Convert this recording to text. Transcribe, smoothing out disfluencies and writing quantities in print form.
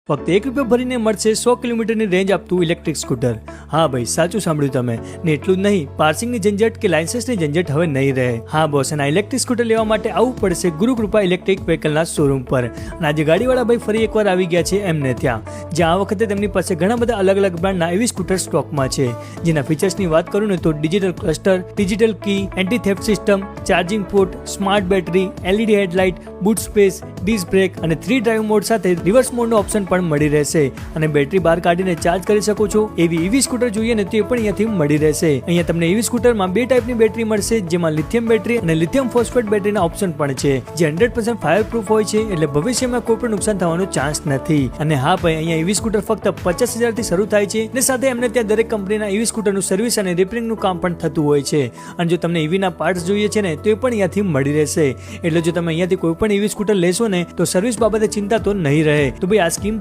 ફક્ત ₹1 ભરીને મળશે 100 કિલોમીટરની રેન્જ આપતું ઇલેક્ટ્રિક સ્કૂટર। હા ભાઈ, સાચું સાંભળ્યું તમે। ને એટલું જ નહીં, પાર્સિંગની ઝંઝટ કે લાયસન્સની ઝંઝટ હવે નહીં રહે। હા બોસ, અને આ ઇલેક્ટ્રિક સ્કૂટર લેવા માટે આવવું પડશે ગુરુકૃપા ઇલેક્ટ્રિક વ્હીકલના શોરૂમ પર। અને આજે ગાડીવાળા ભાઈ ફરી એકવાર આવી ગયા છે એમને ત્યાં, જ્યાં આ વખતે તેમની પાસે ઘણા બધા અલગ અલગ બ્રાન્ડના એવી સ્કૂટર સ્ટોકમાં છે, જેના ફીચર્સની વાત કરું ને તો digital cluster, digital key, anti theft system, charging port, smart battery, LED headlight, boot space, disc brake અને 3 ડ્રાઇવ મોડ સાથે રિવર્સ મોડનો ઓપ્શન પણ મળી રહેશે। અને બેટરી બહાર કાઢીને ચાર્જ કરી શકો છો એવી EV સ્કૂટર જોઈએ ને તો એ પણ અહીંયાથી મળી રહેશે। અહીંયા તમને EV સ્કૂટરમાં 2 ટાઈપની બેટરી મળશે, જેમાં લિથિયમ બેટરી અને લિથિયમ ફોસ્ફેટ બેટરીના ઓપ્શન પણ છે, જે 100% ફાયર પ્રૂફ હોય છે, એટલે ભવિષ્યમાં કોઈ પણ નુકસાન થવાનો ચાન્સ નથી। અને હા ભાઈ, અહીંયા EV સ્કૂટર ફક્ત 50,000 થી શરૂ થાય છે, ને સાથે એમને ત્યાં દરેક કંપનીના EV સ્કૂટરનું સર્વિસ અને રિપેરિંગનું કામ પણ થતું હોય છે। અને જો તમને EV ના પાર્ટ્સ જોઈએ છે ને તો એ પણ અહીંયાથી મળી રહેશે। એટલે જો તમે અહીંયાથી કોઈ પણ EV સ્કૂટર લેશો ને તો સર્વિસ બાબતે ચિંતા તો નહીં રહે। તો ભાઈ, આ સ્કીમ